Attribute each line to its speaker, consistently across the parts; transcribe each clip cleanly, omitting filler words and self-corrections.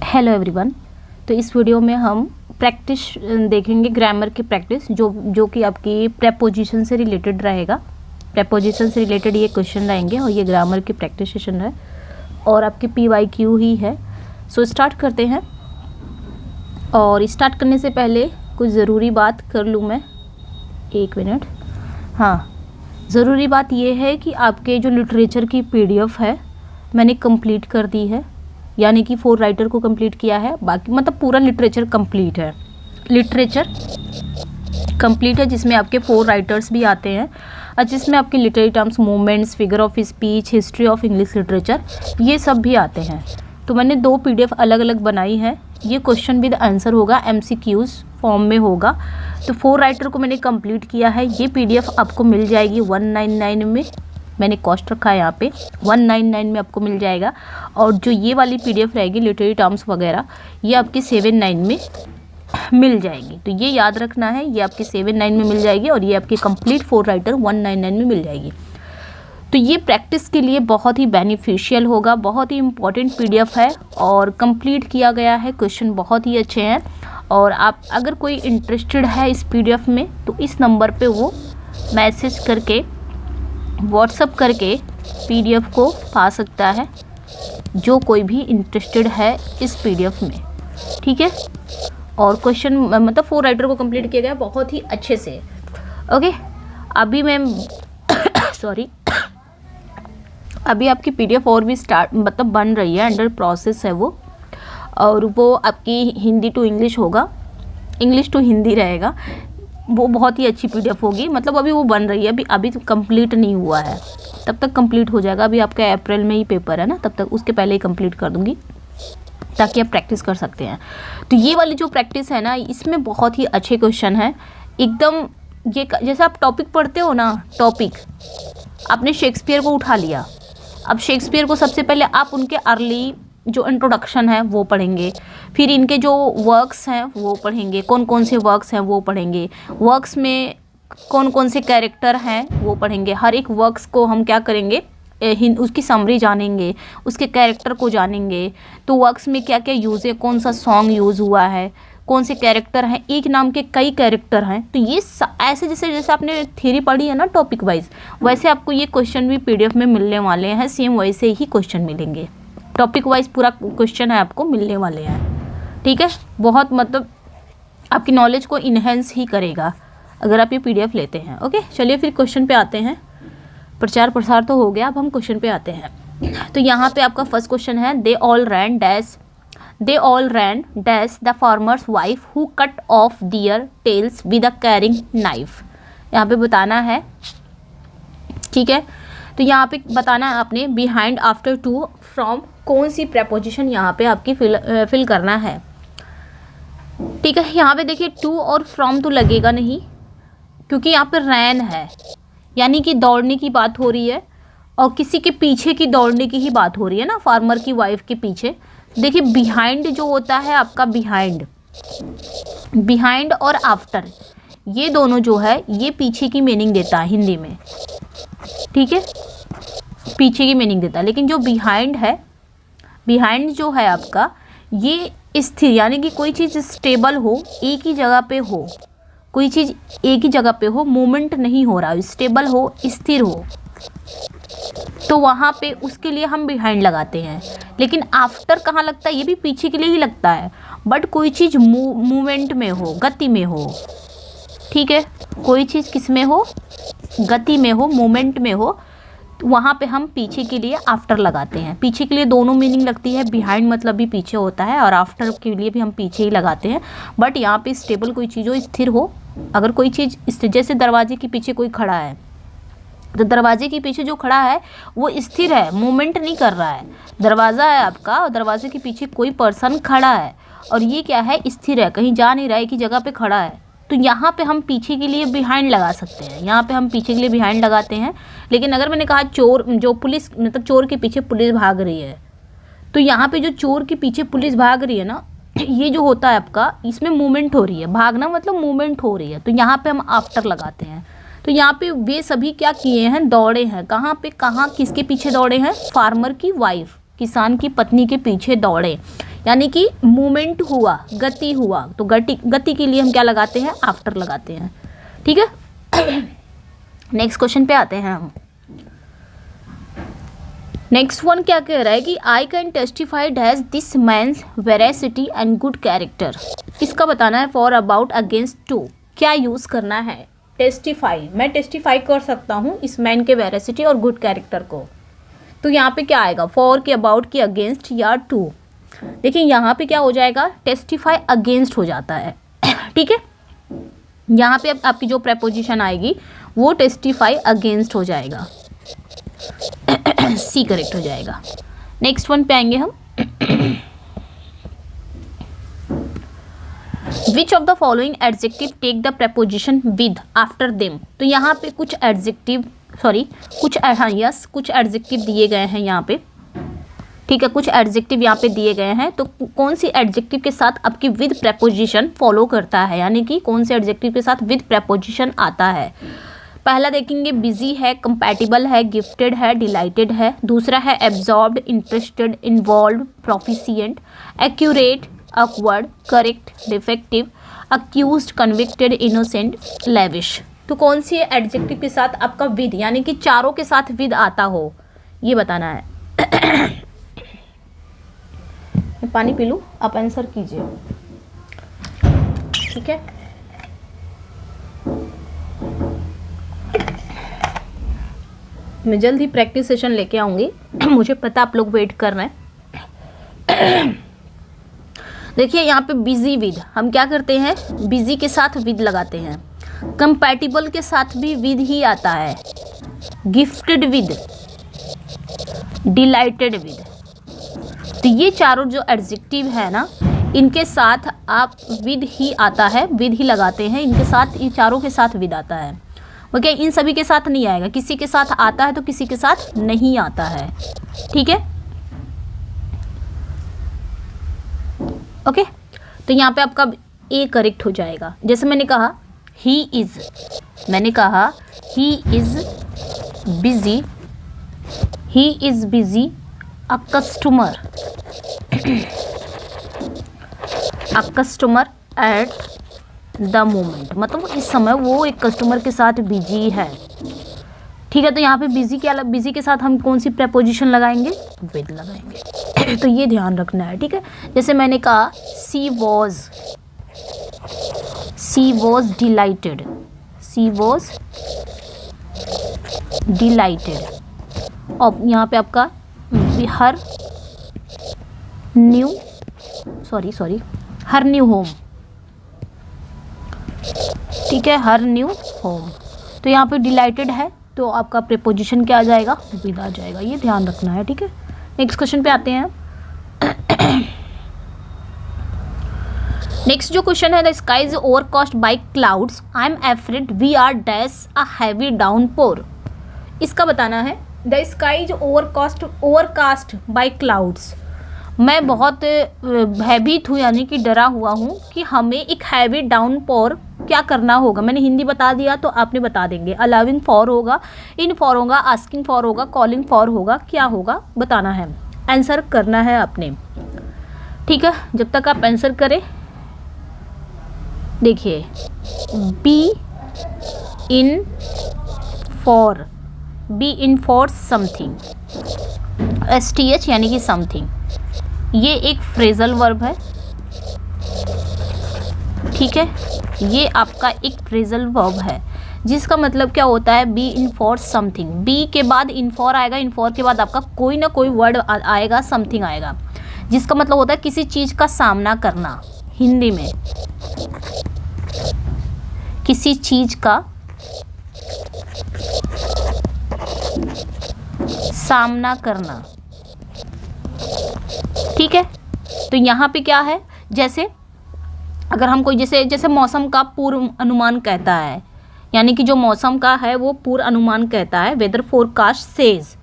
Speaker 1: Hello everyone. तो इस video में हम प्रैक्टिस देखेंगे, ग्रामर की प्रैक्टिस जो कि आपकी प्रेपोजिशन से रिलेटेड रहेगा। प्रेपोजिशन से रिलेटेड ये क्वेश्चन रहेंगे और ये ग्रामर की प्रैक्टिस सेशन है और आपकी PYQ ही है। सो स्टार्ट करते हैं। और स्टार्ट करने से पहले कुछ ज़रूरी बात कर लूँ मैं, 1 मिनट। हाँ, ज़रूरी बात ये है कि आपके जो लिटरेचर की PDF है मैंने कंप्लीट कर दी है, यानी कि 4 राइटर को कंप्लीट किया है। बाकी मतलब पूरा लिटरेचर कंप्लीट है, लिटरेचर कंप्लीट है जिसमें आपके 4 राइटर्स भी आते हैं और जिसमें आपके literary terms, movements, figure of speech, history of English literature, ये सब भी आते हैं। तो मैंने 2 PDF अलग अलग बनाई है। ये क्वेश्चन विद आंसर होगा, MCQs फॉर्म में होगा। तो 4 राइटर को मैंने कंप्लीट किया है। ये PDF आपको मिल जाएगी 199 में, मैंने कॉस्ट रखा है यहाँ पे 199 में आपको मिल जाएगा। और जो ये वाली PDF रहेगी लिटरेरी टर्म्स वगैरह, ये आपकी 79 में मिल जाएगी। तो ये याद रखना है, ये आपकी 79 में मिल जाएगी और ये आपकी कंप्लीट 4 राइटर 199 में मिल जाएगी। तो ये प्रैक्टिस के लिए बहुत ही बेनिफिशियल होगा, बहुत ही इम्पॉर्टेंट PDF है और कंप्लीट किया गया है। क्वेश्चन बहुत ही अच्छे हैं और आप अगर कोई इंटरेस्टेड है इस PDF में तो इस नंबर पे वो मैसेज करके, व्हाट्सअप करके PDF को पा सकता है, जो कोई भी इंटरेस्टेड है इस PDF में, ठीक है। और क्वेश्चन मतलब 4 राइटर को कंप्लीट किया गया बहुत ही अच्छे से। ओके, अभी मैं सॉरी अभी आपकी PDF और भी स्टार्ट मतलब बन रही है, अंडर प्रोसेस है वो, और वो आपकी हिंदी टू इंग्लिश होगा, इंग्लिश टू हिंदी रहेगा। वो बहुत ही अच्छी PDF होगी, मतलब अभी वो बन रही है, अभी तो कंप्लीट नहीं हुआ है, तब तक कंप्लीट हो जाएगा। अभी आपका अप्रैल में ही पेपर है ना, तब तक उसके पहले ही कंप्लीट कर दूंगी ताकि आप प्रैक्टिस कर सकते हैं। तो ये वाली जो प्रैक्टिस है ना, इसमें बहुत ही अच्छे क्वेश्चन है एकदम। ये जैसे आप टॉपिक पढ़ते हो ना, टॉपिक आपने शेक्सपियर को उठा लिया। अब शेक्सपियर को सबसे पहले आप उनके अर्ली जो इंट्रोडक्शन है वो पढ़ेंगे, फिर इनके जो वर्क्स हैं वो पढ़ेंगे, कौन कौन से वर्क्स हैं वो पढ़ेंगे, वर्क्स में कौन कौन से कैरेक्टर हैं वो पढ़ेंगे। हर एक वर्क्स को हम क्या करेंगे, उसकी समरी जानेंगे, उसके कैरेक्टर को जानेंगे। तो वर्क्स में क्या क्या यूज़ है, कौन सा सॉन्ग यूज़ हुआ है, कौन से कैरेक्टर हैं, एक नाम के कई कैरेक्टर हैं। तो ये ऐसे जैसे आपने थ्योरी पढ़ी है ना टॉपिक वाइज, वैसे आपको ये क्वेश्चन भी PDF में मिलने वाले हैं। सेम वैसे ही क्वेश्चन मिलेंगे, टॉपिक वाइज पूरा क्वेश्चन है आपको मिलने वाले हैं, ठीक है। बहुत मतलब आपकी नॉलेज को इन्हेंस ही करेगा अगर आप ये PDF लेते हैं। ओके, चलिए फिर क्वेश्चन पे आते हैं। प्रचार प्रसार तो हो गया, अब हम क्वेश्चन पे आते हैं। तो यहाँ पे आपका फर्स्ट क्वेश्चन है, they all ran dash the farmer's wife who cut off their tails with a carving knife. यहाँ पे बताना है, ठीक है। तो यहाँ पे बताना है आपने बिहाइंड, आफ्टर, टू, फ्रॉम, कौन सी प्रेपोजिशन यहाँ पे आपकी फिल करना है, ठीक है। यहाँ पे देखिए टू और फ्रॉम तो लगेगा नहीं, क्योंकि यहाँ पे रैन है, यानी कि दौड़ने की बात हो रही है और किसी के पीछे की दौड़ने की ही बात हो रही है ना, फार्मर की वाइफ के पीछे। देखिए बिहाइंड जो होता है आपका, बिहाइंड और आफ्टर, ये दोनों जो है ये पीछे की मीनिंग देता है हिंदी में, ठीक है, पीछे की मीनिंग देता है। लेकिन जो बिहाइंड है, बिहाइंड जो है आपका, ये स्थिर, यानी कि कोई चीज़ स्टेबल हो, एक ही जगह पे हो, कोई चीज़ एक ही जगह पे हो, मूवमेंट नहीं हो रहा, स्टेबल हो, स्थिर हो, तो वहाँ पे उसके लिए हम बिहाइंड लगाते हैं। लेकिन आफ्टर कहाँ लगता है, ये भी पीछे के लिए ही लगता है, बट कोई चीज़ मूवमेंट में हो, गति में हो, ठीक है, कोई चीज़ किस में हो, गति में हो, मूवमेंट में हो, तो वहाँ पे हम पीछे के लिए आफ्टर लगाते हैं। पीछे के लिए दोनों मीनिंग लगती है, बिहाइंड मतलब भी पीछे होता है और आफ्टर के लिए भी हम पीछे ही लगाते हैं। बट यहाँ पे स्टेबल कोई चीज़ हो, स्थिर हो, अगर कोई चीज़ जैसे दरवाजे के पीछे कोई खड़ा है, तो दरवाजे के पीछे जो खड़ा है वो स्थिर है, मूवमेंट नहीं कर रहा है। दरवाज़ा है आपका और दरवाजे के पीछे कोई पर्सन खड़ा है और ये क्या है, स्थिर है, कहीं जा नहीं रहा है, एक ही जगह पे खड़ा है। तो यहाँ पे हम पीछे के लिए बिहाइंड लगा सकते हैं, यहाँ पे हम पीछे के लिए बिहाइंड लगाते हैं। लेकिन अगर मैंने कहा चोर, जो पुलिस मतलब चोर के पीछे पुलिस भाग रही है, तो यहाँ पे जो चोर के पीछे पुलिस भाग रही है ना, ये जो होता है आपका, इसमें मूवमेंट हो रही है, भागना मतलब मूवमेंट हो रही है, तो यहाँ पे हम आफ्टर लगाते हैं। तो यहाँ पे वे सभी क्या किए हैं, दौड़े हैं, कहाँ पे, कहाँ किसके पीछे दौड़े हैं, फार्मर की वाइफ, किसान की पत्नी के पीछे दौड़े, यानी कि मूवमेंट हुआ, गति हुआ, तो गति के लिए हम क्या लगाते हैं, आफ्टर लगाते हैं। ठीक है, नेक्स्ट क्वेश्चन पे आते हैं हम। नेक्स्ट वन क्या कह रहा है कि I can testified has this man's veracity and good character. इसका बताना है फॉर, अबाउट, अगेंस्ट, टू। क्या यूज़ करना है, टेस्टिफाई, मैं टेस्टिफाई कर सकता हूँ इस मैन के वेरासिटी और गुड कैरेक्टर को। तो यहाँ पे क्या आएगा, फॉर के, अबाउट के, अगेंस्ट या टू। देखिए यहाँ पे क्या हो जाएगा, टेस्टिफाई अगेंस्ट हो जाता है। ठीक है, यहाँ पे आपकी जो प्रेपोजिशन आएगी वो टेस्टिफाई अगेंस्ट हो जाएगा, सी करेक्ट हो जाएगा। नेक्स्ट वन पे आएंगे हम। Which of the following adjective take the preposition with after them. तो यहाँ पे कुछ एडजेक्टिव, कुछ एडजेक्टिव दिए गए हैं यहाँ पे। ठीक है, कुछ एडजेक्टिव यहाँ पे दिए गए हैं, तो कौन सी एडजेक्टिव के साथ आपकी विद प्रेपोजिशन फॉलो करता है, यानी कि कौन से एडजेक्टिव के साथ विद प्रेपोजिशन आता है। पहला देखेंगे, बिजी है, कंपैटिबल है, गिफ्टेड है, डिलाइटेड है। दूसरा है absorbed, interested, involve, proficient, accurate, awkward, correct, defective, accused, convicted, innocent, lavish. तो कौन सी एडजेक्टिव के साथ आपका विद, यानी कि चारों के साथ विद आता हो, ये बताना है। मैं पानी पी लूँ, आप आंसर कीजिए। ठीक है, मैं जल्द ही प्रैक्टिस सेशन लेके आऊँगी, मुझे पता आप लोग वेट कर रहे हैं। देखिए यहाँ पे बिजी विद, हम क्या करते हैं, बिजी के साथ विद लगाते हैं। कंपैटिबल के साथ भी विद ही आता है। गिफ्टेड विद, डिलाइटेड विद, तो ये चारों जो एडजेक्टिव है ना, इनके साथ आप विद ही आता है, विद ही लगाते हैं। इनके साथ, ये चारों के साथ विद आता है। ओके, इन सभी के साथ नहीं आएगा, किसी के साथ आता है तो किसी के साथ नहीं आता है। ठीक है, ओके, तो यहाँ पे आपका ए करेक्ट हो जाएगा। जैसे मैंने कहा ही इज़, मैंने कहा he is busy, he is busy a customer, a customer at the moment, मतलब इस समय वो एक कस्टमर के साथ बिजी है। ठीक है, तो यहाँ पे बिजी के साथ हम कौन सी प्रेपोजिशन लगाएंगे, विद लगाएंगे। तो ये ध्यान रखना है। ठीक है, जैसे मैंने कहा she was delighted, she was delighted. और यहाँ पे आपका हर न्यू होम। ठीक है, हर न्यू होम, तो यहाँ पे डिलाइटेड है तो आपका प्रीपोजिशन क्या आ जाएगा, विद आ जाएगा। ये ध्यान रखना है। ठीक है, नेक्स्ट क्वेश्चन पे आते हैं। नेक्स्ट जो क्वेश्चन है, the sky is overcast by clouds, I am afraid we are dash a heavy downpour. इसका बताना है, the sky is overcast by clouds, मैं बहुत भयभीत हूँ, यानी कि डरा हुआ हूँ कि हमें एक हैवी डाउनपोर क्या करना होगा। मैंने हिंदी बता दिया तो आपने बता देंगे। अलाउइंग फॉर होगा, इन फॉर होगा, आस्किंग फॉर होगा, कॉलिंग फॉर होगा, क्या होगा बताना है, आंसर करना है आपने। ठीक है, जब तक आप आंसर करें, देखिए B in for something, STH यानी कि समथिंग, ये एक फ्रेजल वर्ब है। ठीक है, ये आपका एक फ्रेजल वर्ब है, जिसका मतलब क्या होता है, be in for something. Be के बाद इन फॉर आएगा, इन फॉर के बाद आपका कोई ना कोई वर्ड आएगा, समथिंग आएगा, जिसका मतलब होता है किसी चीज़ का सामना करना। हिंदी में किसी चीज़ का सामना करना। ठीक है, तो यहाँ पे क्या है, जैसे अगर हम कोई जैसे मौसम का पूर्व अनुमान कहता है, यानी कि जो मौसम का है वो पूर्व अनुमान कहता है। Weather forecast says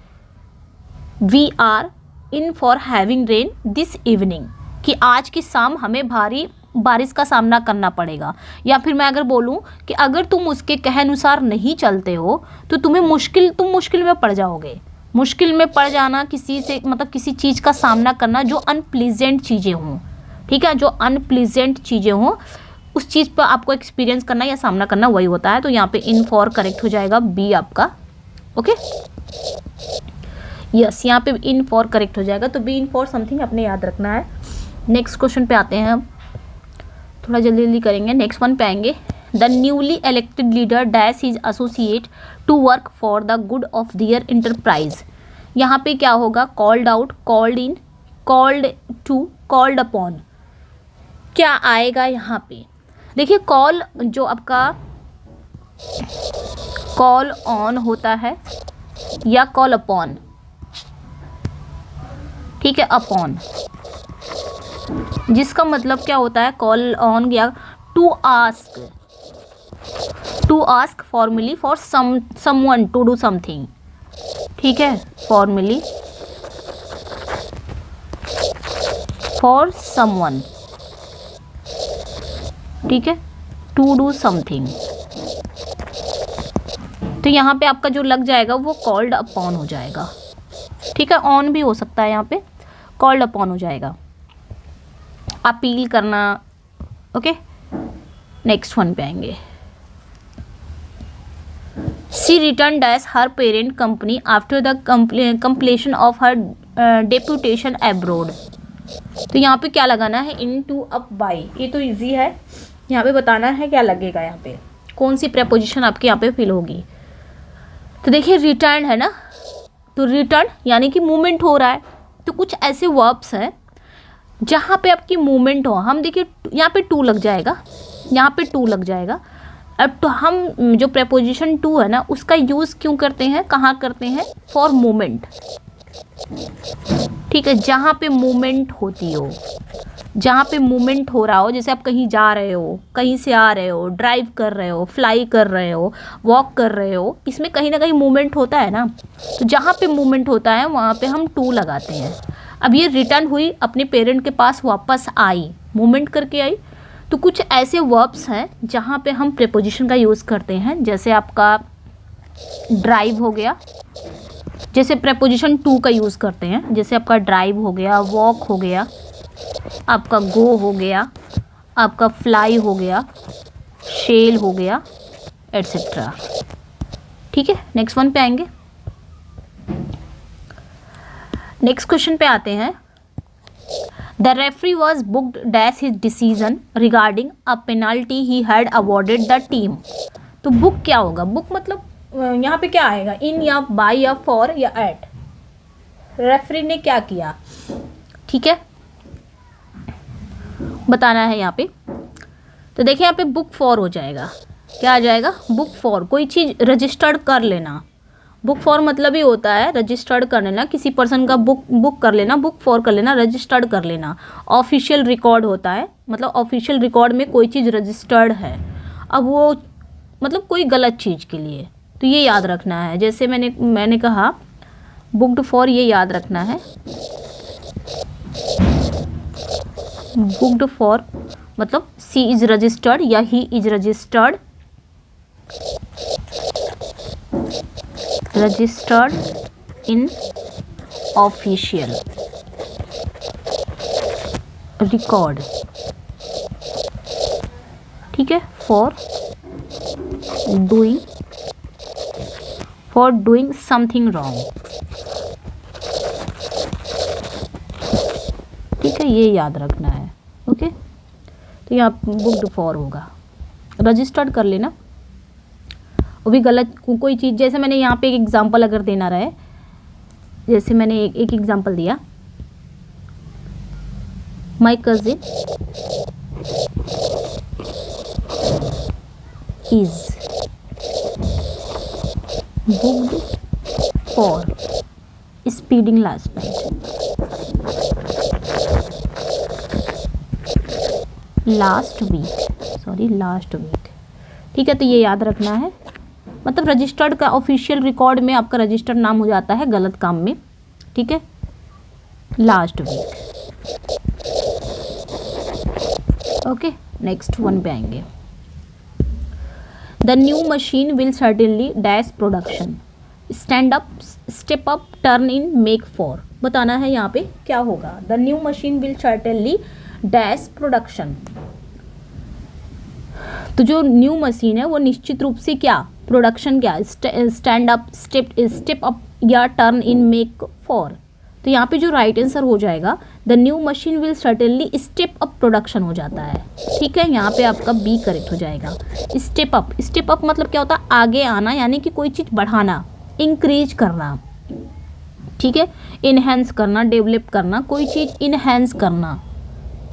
Speaker 1: we are in for having rain this evening, कि आज की शाम हमें भारी बारिश का सामना करना पड़ेगा। या फिर मैं अगर बोलूँ कि अगर तुम उसके कहे अनुसार नहीं चलते हो तो तुम मुश्किल में पड़ जाओगे। मुश्किल में पड़ जाना, किसी से मतलब किसी चीज़ का सामना करना जो अनप्लीजेंट चीज़ें हों, ठीक है, जो अनप्लीजेंट चीज़ें हों उस चीज़ पर आपको एक्सपीरियंस करना या सामना करना, वही होता है। तो यहाँ पे इन फॉर करेक्ट हो जाएगा बी आपका। ओके, यस, यहाँ पे इन फॉर करेक्ट हो जाएगा। तो बी इन फॉर समथिंग अपने याद रखना है। नेक्स्ट क्वेश्चन पे आते हैं हम, थोड़ा जल्दी जल्दी करेंगे। नेक्स्ट वन पे आएंगे। The newly elected leader dash his associate to work for the good of their enterprise. यहाँ पे क्या होगा? Called out, called in, called to, called upon, क्या आएगा यहाँ पे? देखिए कॉल जो आपका कॉल ऑन होता है या कॉल अपॉन, ठीक है, अपॉन, जिसका मतलब क्या होता है? कॉल ऑन या to ask formally for someone to do something, ठीक है, फॉर्मली फॉर समवन, ठीक है, टू डू समथिंग। तो यहाँ पे आपका जो लग जाएगा वो कॉल्ड अपॉन हो जाएगा, ठीक है, ऑन भी हो सकता है, यहाँ पे कॉल्ड अपॉन हो जाएगा, अपील करना। ओके, नेक्स्ट वन पे आएंगे। She return dash her parent company after the completion of her deputation abroad. तो यहाँ पे क्या लगाना है? इन टू अप बाई, ये तो इजी है, यहाँ पे बताना है क्या लगेगा, यहाँ पे कौन सी प्रेपोजिशन आपके यहाँ पे फिल होगी। तो देखिए रिटर्न है ना, तो रिटर्न यानी कि मूवमेंट हो रहा है, तो कुछ ऐसे वर्ब्स हैं जहाँ पे आपकी मूवमेंट हो। हम देखिए यहाँ पे टू लग जाएगा, यहाँ पे टू लग जाएगा। अब तो हम जो प्रेपोजिशन टू है ना उसका यूज़ क्यों करते हैं, कहाँ करते हैं? फॉर मूवमेंट, ठीक है, जहाँ पे मूवमेंट होती हो, जहाँ पे मूवमेंट हो रहा हो, जैसे आप कहीं जा रहे हो, कहीं से आ रहे हो, ड्राइव कर रहे हो, फ्लाई कर रहे हो, वॉक कर रहे हो, इसमें कहीं ना कहीं मूवमेंट होता है ना। तो जहाँ पे मूवमेंट होता है वहाँ पे हम टू लगाते हैं। अब ये रिटर्न हुई, अपने पेरेंट के पास वापस आई, मूवमेंट करके आई। तो कुछ ऐसे वर्ब्स हैं जहाँ पे हम प्रीपोजिशन का यूज़ करते हैं, जैसे आपका ड्राइव हो गया, जैसे प्रीपोजिशन टू का यूज़ करते हैं, जैसे आपका ड्राइव हो गया, वॉक हो गया, आपका गो हो गया, आपका फ्लाई हो गया, शेल हो गया, एट्सेट्रा, ठीक है। नेक्स्ट वन पे आएंगे। नेक्स्ट क्वेश्चन पे आते हैं। The referee was booked dash his decision regarding a penalty he had awarded the team. तो बुक क्या होगा? बुक मतलब यहाँ पे क्या आएगा? इन या बाय या फॉर या एट। रेफरी ने क्या किया, ठीक है, बताना है यहाँ पे। तो देखिए यहाँ पे बुक फॉर हो जाएगा, क्या आ जाएगा? बुक फॉर, कोई चीज़ रजिस्टर्ड कर लेना। बुक फॉर मतलब ही होता है रजिस्टर्ड कर लेना, किसी पर्सन का बुक कर लेना, बुक फॉर कर लेना, रजिस्टर्ड कर लेना। ऑफिशियल रिकॉर्ड होता है, मतलब ऑफिशियल रिकॉर्ड में कोई चीज़ रजिस्टर्ड है। अब वो मतलब कोई गलत चीज़ के लिए, तो ये याद रखना है। जैसे मैंने कहा बुक्ड फॉर, ये याद रखना है। बुक्ड फॉर मतलब सी इज रजिस्टर्ड या he is registered, registered in official record, ठीक है, फॉर डूइंग समथिंग रॉन्ग, ठीक है, ये याद रखना है। ओके, तो यहाँ बुक्ड फॉर होगा, रजिस्टर्ड कर लेना। वो भी गलत कोई चीज़, जैसे मैंने यहाँ पे एक एग्जांपल अगर देना रहे, जैसे मैंने एक एग्जांपल दिया, my cousin is booked for speeding last night, last week, ठीक है। तो ये याद रखना है, मतलब रजिस्टर्ड का ऑफिशियल रिकॉर्ड में आपका रजिस्टर्ड नाम हो जाता है गलत काम में, ठीक है, last week. Okay, next one पे आएंगे। The new machine will certainly dash production, step up, turn in, make for. बताना है यहाँ पे क्या होगा। The new machine will certainly dash production. तो जो न्यू मशीन है वो निश्चित रूप से क्या प्रोडक्शन, क्या स्टैंड अप, स्टेप अप या टर्न इन, मेक फॉर। तो यहाँ पे जो राइट आंसर हो जाएगा the new machine will certainly step up production हो जाता है। ठीक है, यहाँ पे आपका बी करेक्ट हो जाएगा। स्टेप अप, स्टेप अप मतलब क्या होता है, आगे आना, यानी कि कोई चीज़ बढ़ाना, इंक्रीज करना। ठीक है, इनहेंस करना, डेवलप करना, कोई चीज़ इनहेंस करना।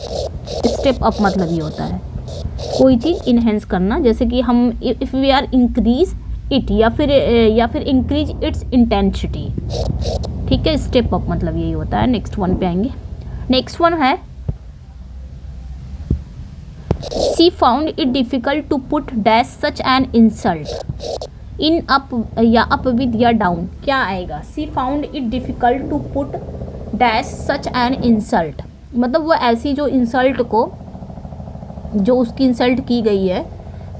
Speaker 1: स्टेप अप मतलब ये होता है कोई चीज़ इनहेंस करना, जैसे कि हम if we are increase it या फिर इंक्रीज इट्स इंटेंसिटी। ठीक है, स्टेप अप मतलब यही होता है। नेक्स्ट वन पे आएंगे। नेक्स्ट वन है she found it difficult to put dash such an insult in up या अप विद या डाउन। क्या आएगा, she found it difficult to put dash such an insult, मतलब वो ऐसी जो इंसल्ट को, जो उसकी इंसल्ट की गई है,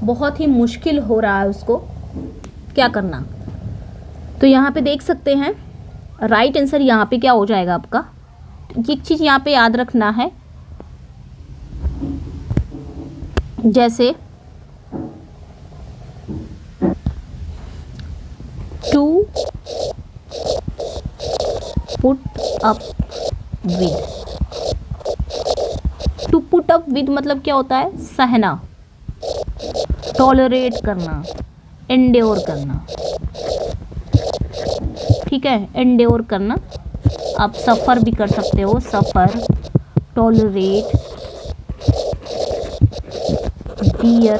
Speaker 1: बहुत ही मुश्किल हो रहा है उसको क्या करना। तो यहाँ पे देख सकते हैं राइट आंसर यहाँ पे क्या हो जाएगा आपका। एक चीज़ यहाँ पे याद रखना है, जैसे to put up with, to put up with मतलब क्या होता है, सहना, टॉलरेट करना, एंड्योर करना। ठीक है, एंड्योर करना, आप सफ़र भी कर सकते हो, सफ़र, टॉलरेट, बियर।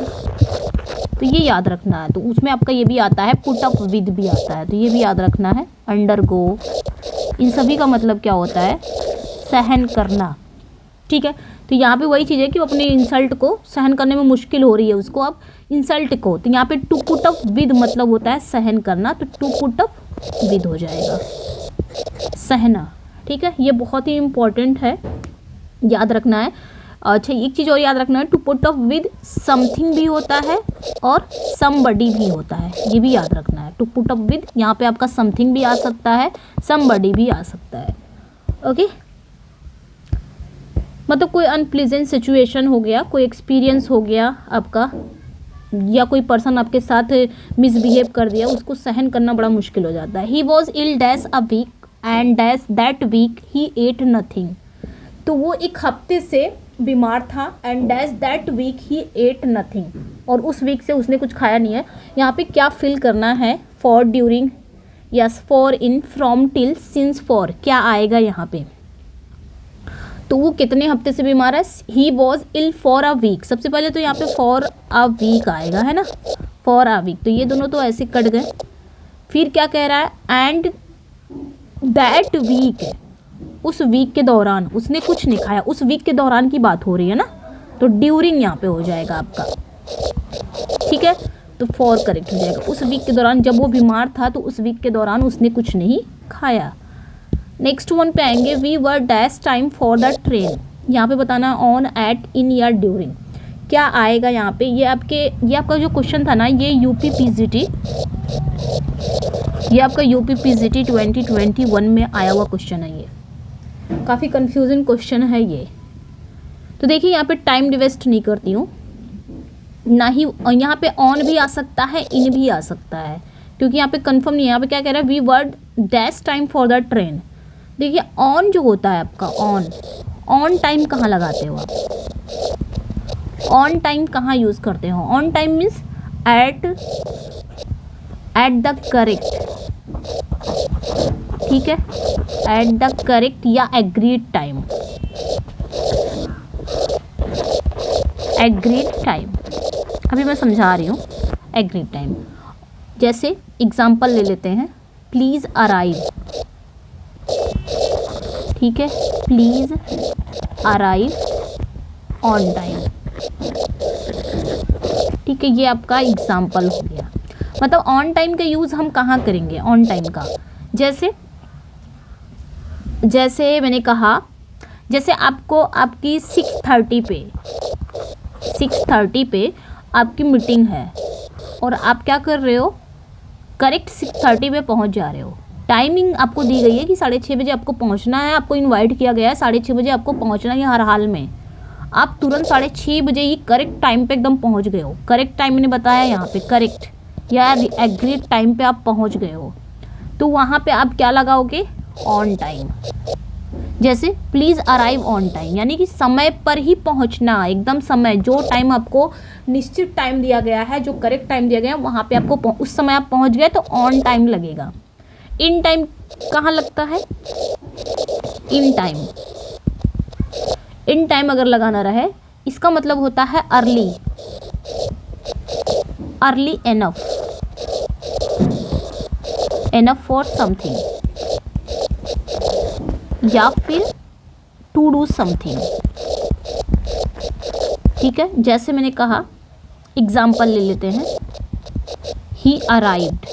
Speaker 1: तो ये याद रखना है। तो उसमें आपका ये भी आता है, पुट अप विद भी आता है, तो ये भी याद रखना है। अंडरगो, इन सभी का मतलब क्या होता है, सहन करना। ठीक है, तो यहाँ पे वही चीज़ है कि वो अपने इंसल्ट को सहन करने में मुश्किल हो रही है उसको, अब इंसल्ट को, तो यहाँ पे टू पुट अप विद मतलब होता है सहन करना, तो टू पुट अप विद हो जाएगा सहना। ठीक है, ये बहुत ही इम्पोर्टेंट है, याद रखना है। अच्छा, एक चीज़ और याद रखना है, to put up with something भी होता है और समबडी भी होता है, ये भी याद रखना है। टू पुट अप विद, यहाँ पे आपका समथिंग भी आ सकता है, समबडी भी आ सकता है। ओके, मतलब कोई अनप्लीजेंट सिचुएशन हो गया, कोई एक्सपीरियंस हो गया आपका, या कोई पर्सन आपके साथ मिसबिहेव कर दिया, उसको सहन करना बड़ा मुश्किल हो जाता है। He was ill dash a week and dash that week he ate nothing. तो वो एक हफ्ते से बीमार था, and dash that week he ate nothing, और उस वीक से उसने कुछ खाया नहीं है। यहाँ पे क्या फिल करना है, for, during, yes, for, in, from, till, since, for, क्या आएगा यहाँ पे। तो वो कितने हफ्ते से बीमार है, he was ill for a week. सबसे पहले तो यहाँ पे फॉर अ वीक आएगा, है ना, फॉर अ वीक, तो ये दोनों तो ऐसे कट गए। फिर क्या कह रहा है, एंड दैट वीक, उस वीक के दौरान उसने कुछ नहीं खाया, उस वीक के दौरान की बात हो रही है ना, तो ड्यूरिंग यहाँ पे हो जाएगा आपका। ठीक है, तो फॉर करेक्ट हो जाएगा। उस वीक के दौरान, जब वो बीमार था, तो उस वीक के दौरान उसने कुछ नहीं खाया। नेक्स्ट वन पे आएंगे, we were dash time for the train. यहाँ पे बताना ऑन, एट, इन या ड्यूरिंग, क्या आएगा यहाँ पे। ये आपका जो क्वेश्चन था ना, ये यूपी पीजीटी, ये आपका यूपी पीजीटी 2021 में आया हुआ क्वेश्चन है। ये काफ़ी कंफ्यूजिंग क्वेश्चन है ये। तो देखिए यहाँ पे टाइम वेस्ट नहीं करती हूँ ना ही, यहाँ पे ऑन भी आ सकता है, इन भी आ सकता है, क्योंकि यहाँ पे कंफर्म नहीं है। यहाँ पे क्या कह रहा है, we were dash time for the train. देखिए ऑन जो होता है आपका, ऑन टाइम कहाँ लगाते हो आप, ऑन टाइम कहाँ यूज़ करते हो। On time means at the correct, ठीक है, एट द करेक्ट या एग्रीड टाइम, एग्रीड टाइम। अभी मैं समझा रही हूँ एग्रीड टाइम। जैसे एग्जाम्पल ले लेते हैं, प्लीज़ अराइव, ठीक है, प्लीज़ अराइव ऑन टाइम, ठीक है, ये आपका एग्जाम्पल हो गया। मतलब ऑन टाइम का यूज़ हम कहाँ करेंगे, ऑन टाइम का, जैसे मैंने कहा, जैसे आपको आपकी 6:30 पे आपकी मीटिंग है और आप क्या कर रहे हो, करेक्ट 6:30 पे पहुंच जा रहे हो, टाइमिंग आपको दी गई है कि 6:30 बजे आपको पहुंचना है, आपको इनवाइट किया गया है 6:30 बजे आपको पहुंचना है हर हाल में, आप तुरंत 6:30 बजे ही करेक्ट टाइम पे एकदम पहुंच गए हो। करेक्ट टाइम मैंने बताया यहाँ पे करेक्ट या एग्रीड टाइम पे आप पहुंच गए हो, तो वहाँ पे आप क्या लगाओगे, ऑन टाइम। जैसे प्लीज़ अराइव ऑन टाइम, यानी कि समय पर ही पहुंचना, एकदम समय, जो टाइम आपको निश्चित टाइम दिया गया है, जो करेक्ट टाइम दिया गया है वहाँ पे आपको उस समय आप पहुंच गए तो ऑन टाइम लगेगा। इन टाइम कहाँ लगता है, इन टाइम, इन टाइम अगर लगाना रहे इसका मतलब होता है early, early enough, enough for something, या फिर टू डू समथिंग। ठीक है, जैसे मैंने कहा एग्जाम्पल ले लेते हैं, ही अराइव्ड,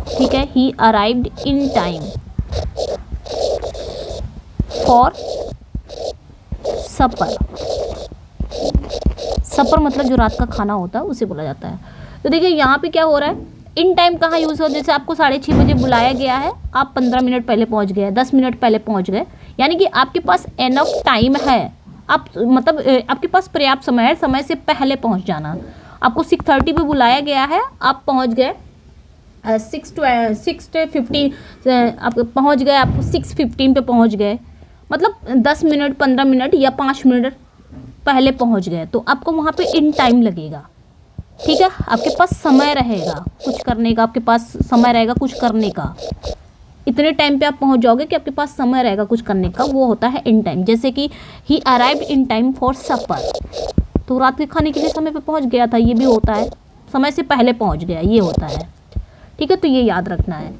Speaker 1: ठीक है, he arrived in time for supper. Supper मतलब जो रात का खाना होता है उसे बोला जाता है। तो देखिए यहाँ पे क्या हो रहा है, इन टाइम कहाँ यूज़ हो, जैसे आपको 6:30 बजे बुलाया गया है, आप 15 मिनट पहले पहुँच गए, 10 मिनट पहले पहुँच गए, यानी कि आपके पास एनफ टाइम है, आप मतलब आपके पास पर्याप्त समय है समय से पहले पहुँच जाना। आपको 6:30 पे बुलाया गया है, आप पहुँच गए 6:50, आप पहुँच गए, आप 6:15 पे पहुँच गए, मतलब 10 मिनट 15 मिनट या 5 मिनट पहले पहुँच गए, तो आपको वहाँ पे इन टाइम लगेगा। ठीक है, आपके पास समय रहेगा कुछ करने का, आपके पास समय रहेगा कुछ करने का, इतने टाइम पे आप पहुंच जाओगे कि आपके पास समय रहेगा कुछ करने का, वो होता है इन टाइम। जैसे कि he arrived in time for supper, तो रात के खाने के लिए समय पे पहुंच गया था, ये भी होता है समय से पहले पहुंच गया, ये होता है। ठीक है, तो ये याद रखना है।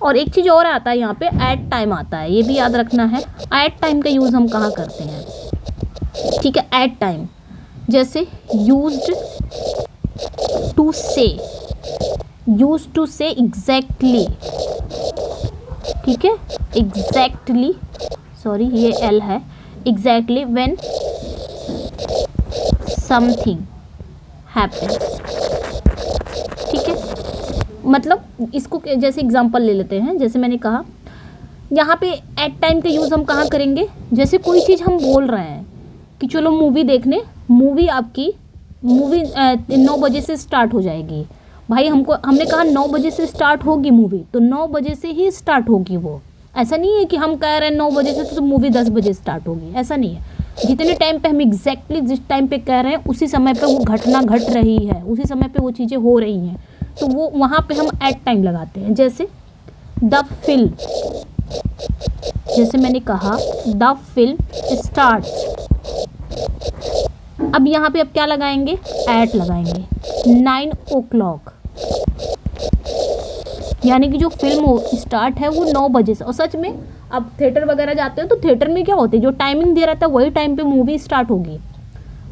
Speaker 1: और एक चीज़ और आता है यहाँ पे, एट टाइम आता है, ये भी याद रखना है। एट टाइम का यूज़ हम कहाँ करते हैं, ठीक है, एट टाइम, जैसे यूज्ड टू से, यूज टू से एग्जैक्टली, ठीक है, एग्जैक्टली, सॉरी ये एल है, एग्जैक्टली व्हेन समथिंग हैपेंस। ठीक है, मतलब इसको जैसे एग्जांपल ले लेते हैं, जैसे मैंने कहा यहाँ पे एट टाइम का यूज़ हम कहाँ करेंगे, जैसे कोई चीज़ हम बोल रहे हैं कि चलो मूवी देखने, मूवी आपकी 9 बजे से स्टार्ट हो जाएगी, भाई हमने कहा 9 बजे से स्टार्ट होगी मूवी, तो 9 बजे से ही स्टार्ट होगी वो। ऐसा नहीं है कि हम कह रहे हैं 9 बजे से तो मूवी 10 बजे स्टार्ट होगी, ऐसा नहीं है। जितने टाइम पे हम एग्जैक्टली जिस टाइम पे कह रहे हैं उसी समय पे वो घटना घट रही है, उसी समय पे वो चीज़ें हो रही हैं, तो वो वहाँ पे हम एट टाइम लगाते हैं। जैसे द फिल्म, जैसे मैंने कहा द फिल्म स्टार्ट्स, अब यहाँ पे अब क्या लगाएंगे, एट लगाएंगे 9 o'clock, यानी कि जो फिल्म स्टार्ट है वो 9 बजे से। और सच में आप थिएटर वगैरह जाते हो तो थिएटर में क्या होती है, जो टाइमिंग दे रहता है वही टाइम पे मूवी स्टार्ट होगी,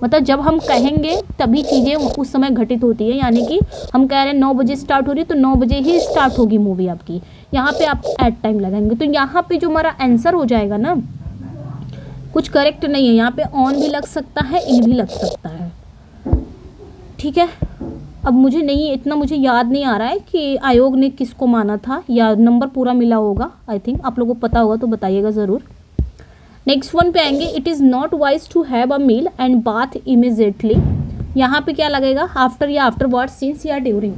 Speaker 1: मतलब जब हम कहेंगे तभी चीज़ें उस समय घटित होती है, यानी कि हम कह रहे हैं 9 बजे स्टार्ट हो रही है तो 9 बजे ही स्टार्ट होगी मूवी आपकी, यहाँ पे आप एट टाइम लगाएंगे। तो यहाँ पे जो हमारा आंसर हो जाएगा ना, कुछ करेक्ट नहीं है, यहाँ पे ऑन भी लग सकता है, इन भी लग सकता है। ठीक है, अब मुझे याद नहीं आ रहा है कि आयोग ने किसको माना था, या नंबर पूरा मिला होगा, आई थिंक आप लोगों को पता होगा तो बताइएगा ज़रूर। नेक्स्ट वन पे आएंगे, it is not wise to have a meal and bath immediately, यहाँ पे क्या लगेगा, आफ्टर या आफ्टरवर्ड, सिंस या ड्यूरिंग।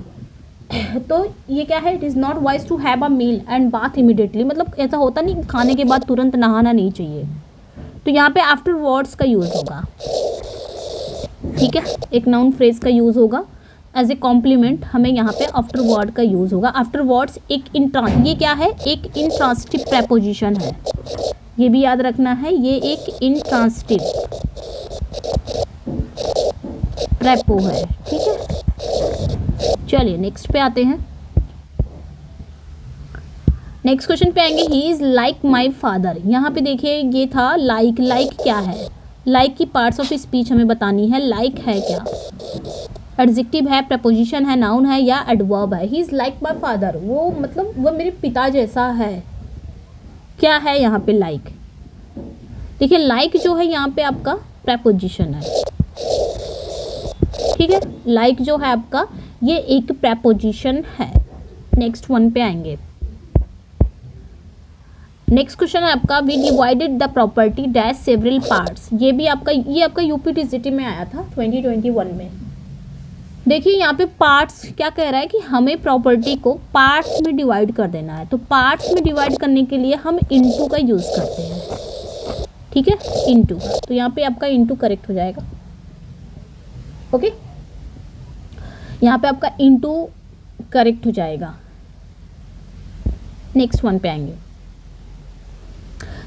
Speaker 1: तो ये क्या है, it is not wise to have a meal and bath immediately, मतलब ऐसा होता नहीं खाने के बाद तुरंत नहाना नहीं चाहिए, तो यहाँ पे आफ्टर वर्ड्स का यूज़ होगा। ठीक है, एक नाउन फ्रेज का यूज़ होगा, एज ए कॉम्प्लीमेंट हमें यहाँ पे आफ्टर वर्ड का यूज़ होगा। आफ्टर वर्ड्स एक ये क्या है, एक इंट्रांसिटिव प्रेपोजिशन है, ये भी याद रखना है, ये एक इंट्रांसिटिव प्रेपो है। ठीक है, चलिए नेक्स्ट पे आते हैं। नेक्स्ट क्वेश्चन पे आएंगे, he is like my father. यहाँ पे देखिए ये था लाइक, लाइक क्या है, लाइक की पार्ट्स ऑफ स्पीच हमें बतानी है। लाइक है क्या, एडजेक्टिव है, प्रपोजिशन है, नाउन है या एडवर्ब है। He is like my father, वो मतलब वो मेरे पिता जैसा है। क्या है यहाँ पे लाइक, देखिए लाइक जो है यहाँ पे आपका प्रपोजिशन है। ठीक है, लाइक जो है आपका ये एक प्रपोजिशन है। नेक्स्ट वन पे आएंगे। नेक्स्ट क्वेश्चन है आपका, we divided the property dash several parts. ये आपका यूपीटीसीटी में आया था 2021 में। देखिए यहाँ पे पार्ट्स क्या कह रहा है कि हमें प्रॉपर्टी को पार्ट्स में डिवाइड कर देना है। तो पार्ट्स में डिवाइड करने के लिए हम इनटू का यूज़ करते हैं, ठीक है, इनटू। तो यहाँ पे आपका इनटू करेक्ट हो जाएगा। ओके, यहाँ पे आपका इनटू करेक्ट हो जाएगा। नेक्स्ट वन पे आएंगे।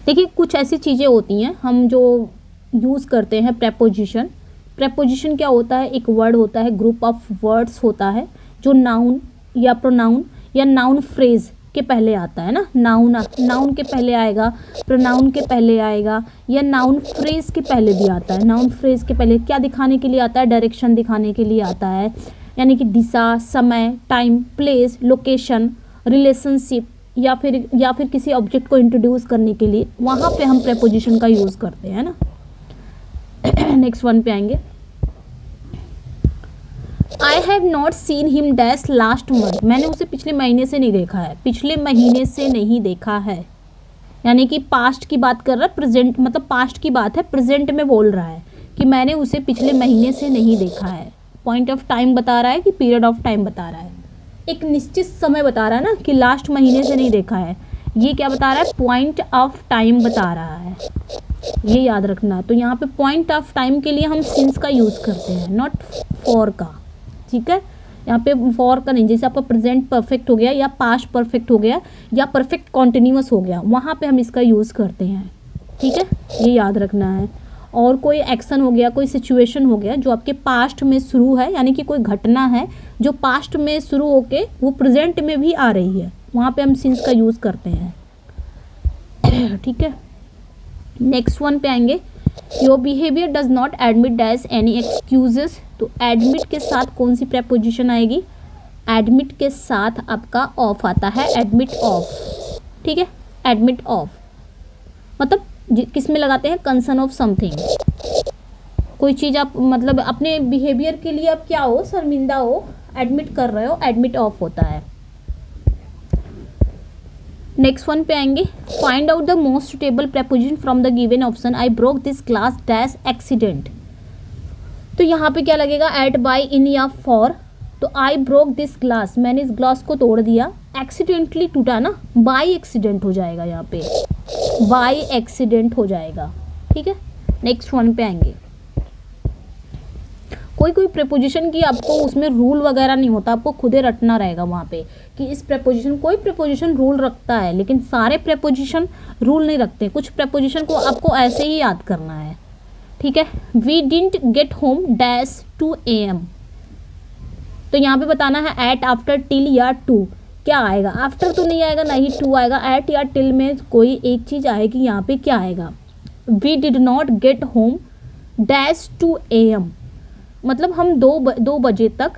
Speaker 1: देखिए कुछ ऐसी चीज़ें होती हैं हम जो यूज़ करते हैं प्रेपोजिशन। प्रेपोजिशन क्या होता है, एक वर्ड होता है, ग्रुप ऑफ वर्ड्स होता है जो नाउन या प्रोनाउन या नाउन फ्रेज के पहले आता है ना। नाउन के पहले आएगा, प्रोनाउन के पहले आएगा, या नाउन फ्रेज के पहले भी आता है। नाउन फ्रेज के पहले क्या दिखाने के लिए आता है, डायरेक्शन दिखाने के लिए आता है, यानी कि दिशा, समय, टाइम, प्लेस, लोकेशन, रिलेशनशिप, या फिर किसी ऑब्जेक्ट को इंट्रोड्यूस करने के लिए वहाँ पे हम प्रेपोजिशन का यूज़ करते हैं ना। नेक्स्ट वन पे आएंगे। I have not seen him dash last month. मैंने उसे पिछले महीने से नहीं देखा है। पिछले महीने से नहीं देखा है यानी कि पास्ट की बात कर रहा है, प्रेजेंट मतलब पास्ट की बात है, प्रेजेंट में बोल रहा है कि मैंने उसे पिछले महीने से नहीं देखा है। पॉइंट ऑफ टाइम बता रहा है कि पीरियड ऑफ टाइम बता रहा है, एक निश्चित समय बता रहा है ना कि लास्ट महीने से नहीं देखा है। ये क्या बता रहा है, पॉइंट ऑफ टाइम बता रहा है, ये याद रखना। तो यहाँ पे पॉइंट ऑफ टाइम के लिए हम सिंस का यूज़ करते हैं, नॉट फॉर का, ठीक है। यहाँ पे फॉर का नहीं, जैसे आपका प्रेजेंट परफेक्ट हो गया या पास्ट परफेक्ट हो गया या परफेक्ट कॉन्टिन्यूअस हो गया, वहाँ पे हम इसका यूज़ करते हैं, ठीक है, ये याद रखना है। और कोई एक्शन हो गया, कोई सिचुएशन हो गया जो आपके पास्ट में शुरू है, यानी कि कोई घटना है जो पास्ट में शुरू होके वो प्रेजेंट में भी आ रही है, वहाँ पे हम सिंस का यूज़ करते हैं, ठीक है। नेक्स्ट वन पे आएंगे। Your behaviour does not admit dash any excuses. तो एडमिट के साथ कौन सी प्रेपोजिशन आएगी, एडमिट के साथ आपका ऑफ आता है, एडमिट ऑफ, ठीक है। एडमिट ऑफ मतलब किस में लगाते हैं, कंसर्न ऑफ समथिंग। कोई चीज़ आप मतलब अपने बिहेवियर के लिए आप क्या हो, शर्मिंदा हो, एडमिट कर रहे हो, एडमिट ऑफ होता है। नेक्स्ट वन पे आएंगे। Find out the most suitable preposition from the given option. I broke this glass dash accident. तो यहाँ पे क्या लगेगा, एट, बाय, इन या फॉर। तो आई ब्रोक दिस ग्लास, मैंने इस ग्लास को तोड़ दिया, एक्सीडेंटली टूटा ना, बाय एक्सीडेंट हो जाएगा, यहाँ पे बाय एक्सीडेंट हो जाएगा, ठीक है। नेक्स्ट वन पे आएंगे। कोई प्रेपोजिशन की आपको उसमें रूल वगैरह नहीं होता, आपको खुदे रटना रहेगा वहाँ पे कि इस प्रेपोजिशन, कोई प्रेपोजिशन रूल रखता है लेकिन सारे प्रेपोजिशन रूल नहीं रखते। कुछ प्रेपोजिशन को आपको ऐसे ही याद करना है, ठीक है। We didn't get home dash 2 AM। तो यहाँ पे बताना है एट, आफ्टर, टिल या टू। क्या आएगा, आफ्टर तो नहीं आएगा, ना ही टू आएगा, एट या टिल में कोई एक चीज़ आएगी। यहाँ पे क्या आएगा, we did not get home dash 2 AM मतलब हम 2 बजे तक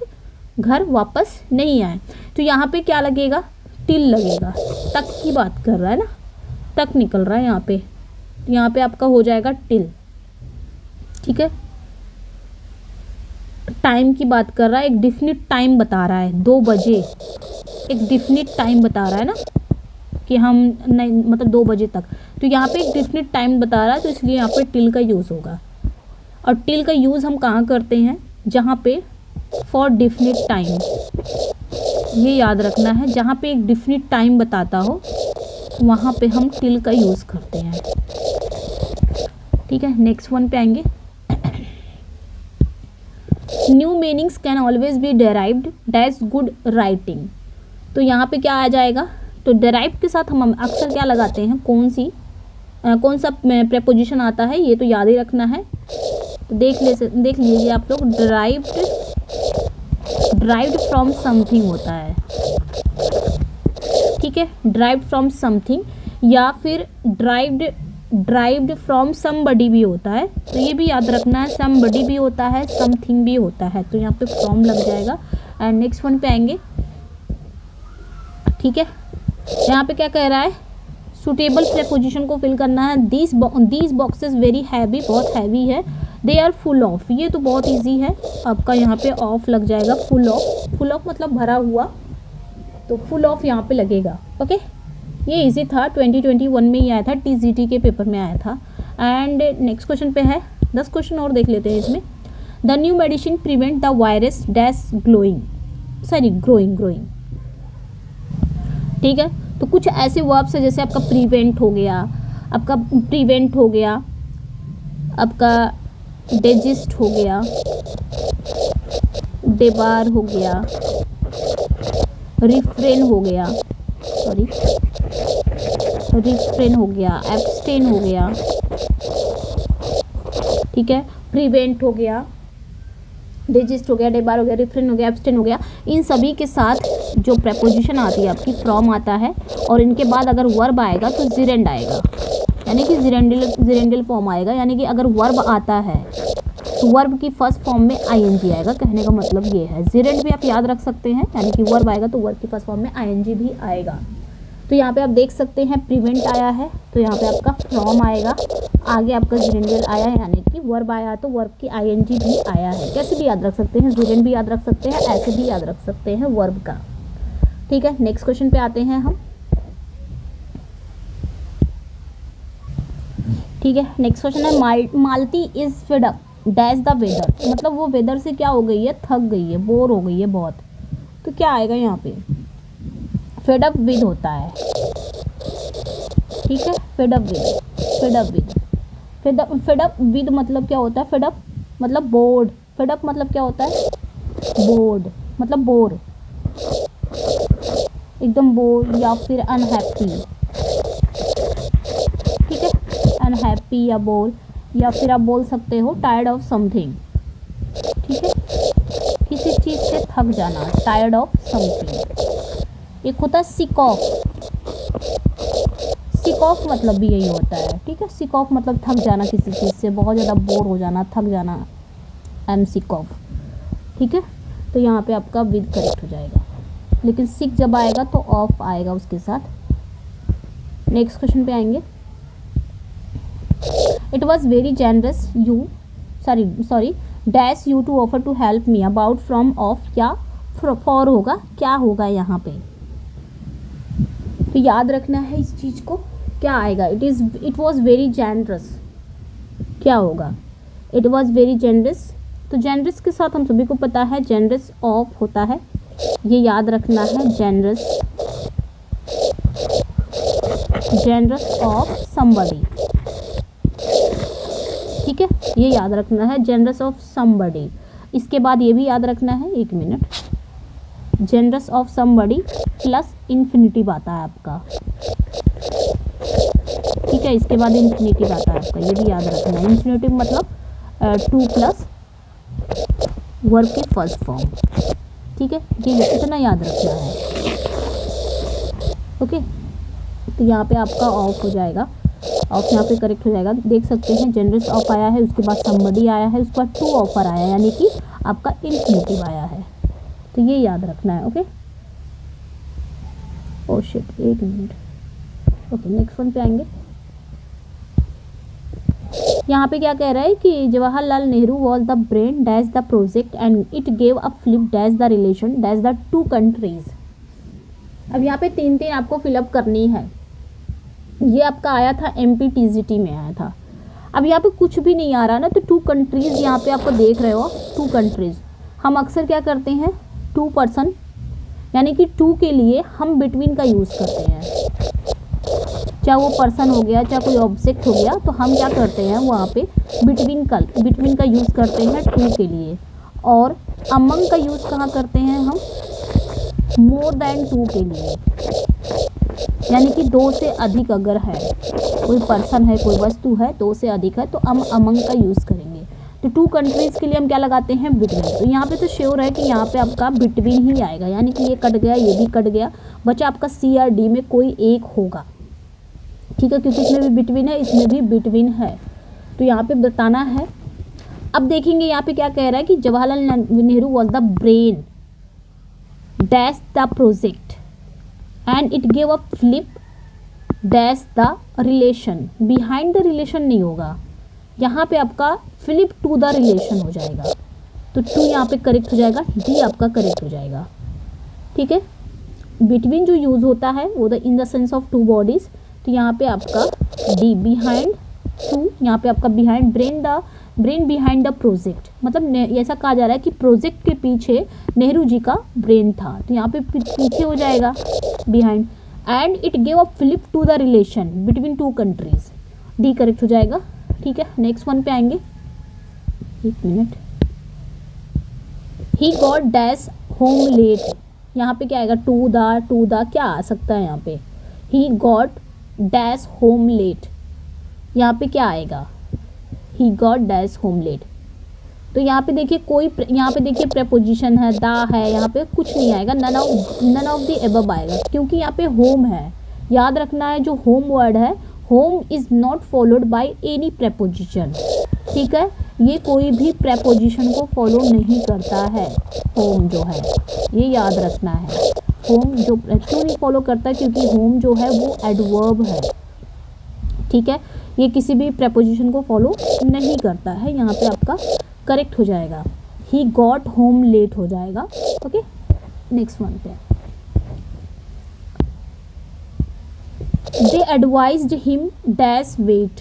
Speaker 1: घर वापस नहीं आए। तो यहाँ पे क्या लगेगा, टिल लगेगा, तक की बात कर रहा है ना, तक निकल रहा है यहाँ पे। तो यहाँ पे आपका हो जाएगा टिल, ठीक है। टाइम की बात कर रहा है, एक डिफिनिट टाइम बता रहा है, 2 बजे एक डिफिनिट टाइम बता रहा है ना कि हम नहीं मतलब 2 बजे तक। तो यहाँ पे एक डिफिनिट टाइम बता रहा है, तो इसलिए यहाँ पे टिल का यूज़ होगा। और टिल का यूज़ हम कहाँ करते हैं, जहाँ पे फॉर डिफिनिट टाइम, ये याद रखना है, जहाँ पे एक डिफिनिट टाइम बताता हो वहाँ पे हम टिल का यूज़ करते हैं, ठीक है। नेक्स्ट वन पे आएंगे। New meanings can always be derived dash good writing. तो यहाँ पे क्या आ जाएगा, तो डेराइव्ड के साथ हम अक्सर क्या लगाते हैं, कौन सा प्रेपोजिशन आता है, ये तो याद ही रखना है। तो देख लीजिए आप लोग, ड्राइव्ड फ्रॉम समथिंग होता है, ठीक है, ड्राइव्ड फ्रॉम समथिंग, या फिर ड्राइव्ड फ्रॉम समबडी भी होता है। तो ये भी याद रखना है, समबडी भी होता है, समथिंग भी होता है, तो यहाँ पे फ्रॉम लग जाएगा। एंड नेक्स्ट वन पे आएंगे, ठीक है। यहाँ पे क्या कह रहा है, सुटेबल प्रेपोजिशन को फिल करना है। दीज बॉक्सेस वेरी हैवी, बहुत हैवी है, दे आर फुल ऑफ। ये तो बहुत इजी है, आपका यहाँ पे ऑफ लग जाएगा, फुल ऑफ मतलब भरा हुआ, तो फुल ऑफ यहाँ पे लगेगा। ओके, ये इजी था, 2021 में ही आया था, टीजीटी के पेपर में आया था। एंड नेक्स्ट क्वेश्चन पे है, 10 क्वेश्चन और देख लेते हैं इसमें। The new medicine prevent the virus dash growing. ठीक है, तो कुछ ऐसे वर्ब्स है जैसे आपका प्रिवेंट हो गया, आपका डेजिस्ट हो गया, डेबार हो गया, रिफ्रेन हो गया, एब्सटेन हो गया, ठीक है, प्रिवेंट हो गया, डेजिस्ट हो गया, डेबार हो गया, रिफ्रेन हो गया, एब्सटेन हो गया। इन सभी के साथ जो प्रेपोजिशन आती है आपकी फ्रॉम आता है, और इनके बाद अगर वर्ब आएगा तो जिरेंड आएगा, यानी कि जिरेंडल फॉर्म आएगा। यानी कि अगर वर्ब आता है तो वर्ब की फर्स्ट फॉर्म में आईएनजी आएगा। कहने का मतलब ये है, जिरेंड भी आप याद रख सकते हैं, यानी कि वर्ब आएगा तो वर्ब की फर्स्ट फॉर्म में आईएनजी भी आएगा। तो यहाँ पे आप देख सकते हैं प्रिवेंट आया है, तो यहाँ पे आपका फ्रॉम आएगा, आगे आपका जिरेंडल आया है, यानी कि वर्ब आया तो वर्ब की आईएनजी भी आया है। कैसे भी याद रख सकते हैं, जिरेंड भी याद रख सकते हैं, ऐसे भी याद रख सकते हैं वर्ब का। ठीक है, नेक्स्ट क्वेश्चन पे आते हैं हम। ठीक है, नेक्स्ट क्वेश्चन है Malti is fed up dash the weather. मतलब वो वेदर से क्या हो गई है, थक गई है, बोर हो गई है बहुत। तो क्या आएगा यहाँ पे, फेड अप विद होता है। ठीक है, फेड अप विद मतलब क्या होता है, फेड अप मतलब बोर्ड, फेड अप मतलब क्या होता है, बोर्ड मतलब बोर, एकदम बोर या फिर अनहैप्पी। ठीक है, अनहैप्पी या बोर, या फिर आप बोल सकते हो टायर्ड ऑफ समथिंग। ठीक है, किसी चीज़ से थक जाना, टायर्ड ऑफ समथिंग। एक होता है सिक ऑफ, सिक ऑफ मतलब भी यही होता है। ठीक है, सिक ऑफ मतलब थक जाना, किसी चीज़ से बहुत ज़्यादा बोर हो जाना, थक जाना, आई एम सिक ऑफ। ठीक है, तो यहाँ पे आपका विद करेक्ट हो जाएगा, लेकिन सिक जब आएगा तो ऑफ आएगा उसके साथ। नेक्स्ट क्वेश्चन पे आएंगे। It was very generous you sorry dash you to offer to help me about from of या फॉर होगा, क्या होगा यहाँ पे, तो याद रखना है इस चीज़ को। क्या आएगा, इट वॉज वेरी जेनरस, क्या होगा, इट वॉज वेरी जेनरस। तो जेनरस के साथ हम सभी को पता है जेनरस ऑफ होता है, ये याद रखना है, जेनरस ऑफ समबडी। ठीक है, ये याद रखना है, जेनरस ऑफ समबडी। इसके बाद ये भी याद रखना है, एक minute, generous of somebody plus infinitive आता है आपका। ठीक है, इसके बाद इन्फिनिटिव आता है आपका, ये भी याद रखना है। इन्फिनिटिव मतलब टू प्लस वर्ब की फर्स्ट फॉर्म। ठीक है, ये इतना याद रखना है। ओके, तो यहाँ पे आपका ऑफ हो जाएगा, ऑफ यहाँ पे करेक्ट हो जाएगा। देख सकते हैं जेनरस ऑफ आया है, उसके बाद समबडी आया है, उसके बाद टू ऑफर आया है, यानी कि आपका इन्फिनिटिव आया है। तो ये याद रखना है। ओके, ओह शिट, एक मिनट। ओके, नेक्स्ट वन पे आएंगे। यहाँ पे क्या कह रहा है कि Jawaharlal Nehru was the brain dash the project and it gave a flip dash the relation dash the two countries. अब यहाँ पे 3 आपको फिलअप करनी है। ये आपका आया था MPTGT में आया था। अब यहाँ पे कुछ भी नहीं आ रहा ना, तो टू कंट्रीज़ यहाँ पे आपको देख रहे हो, टू कंट्रीज़। हम अक्सर क्या करते हैं, टू पर्सन यानी कि टू के लिए हम बिटवीन का यूज़ करते हैं, चाहे वो पर्सन हो गया, चाहे कोई ऑब्जेक्ट हो गया, तो हम क्या करते हैं वहाँ पे बिटवीन का यूज़ करते हैं टू के लिए। और अमंग का यूज़ कहाँ करते हैं हम, मोर देन टू के लिए, यानी कि 2 से अधिक अगर है, कोई पर्सन है, कोई वस्तु है, 2 से अधिक है, तो हम अमंग का यूज़ करेंगे। तो टू कंट्रीज़ के लिए हम क्या लगाते हैं, बिटवीन। तो यहाँ पे तो श्योर है कि यहाँ पे आपका बिटवीन ही आएगा, यानी कि ये कट गया, ये भी कट गया, बचा आपका C और D में कोई एक होगा। ठीक है, क्योंकि इसमें भी बिटवीन है, इसमें भी बिटवीन है, तो यहाँ पे बताना है। अब देखेंगे यहाँ पे क्या कह रहा है कि Jawaharlal Nehru was the brain dash the project and it gave a flip dash the relation. Behind the relation नहीं होगा, यहाँ पे आपका फ्लिप टू द रिलेशन हो जाएगा। तो टू यहाँ पे करेक्ट हो जाएगा, डी आपका करेक्ट हो जाएगा। ठीक है, बिटवीन जो यूज़ होता है वो in the sense of to bodies, तो यहाँ पे आपका डी बिहाइंड टू, यहाँ पे आपका behind brain behind the project, मतलब ऐसा कहा जा रहा है कि प्रोजेक्ट के पीछे नेहरू जी का ब्रेन था, तो यहाँ पे पीछे हो जाएगा behind. And it gave a fillip to the relation between two countries, D correct हो जाएगा। ठीक है, नेक्स्ट वन पे आएंगे, एक मिनट। He got dash home late, यहाँ पे क्या आएगा, टू द क्या आ सकता है यहाँ पे, he got dash home late, यहाँ पे क्या आएगा, he got dash home late. तो यहाँ पे देखिए यहाँ पे देखिए प्रेपोजिशन है, दा है, यहाँ पे कुछ नहीं आएगा, नन ऑफ द एबव आएगा, क्योंकि यहाँ पे होम है। याद रखना है जो होम वर्ड है, home is not followed by any preposition. ठीक है, ये कोई भी प्रेपोजिशन को फॉलो नहीं करता है, होम जो है, ये याद रखना है। होम जो क्यों नहीं फॉलो करता, क्योंकि होम जो है वो एडवर्ब है। ठीक है, ये किसी भी प्रेपोजिशन को फॉलो नहीं करता है, यहाँ पे आपका करेक्ट हो जाएगा, ही गॉट होम लेट हो जाएगा। ओके, नेक्स्ट वन पे, दे एडवाइज्ड हिम डैश वेट,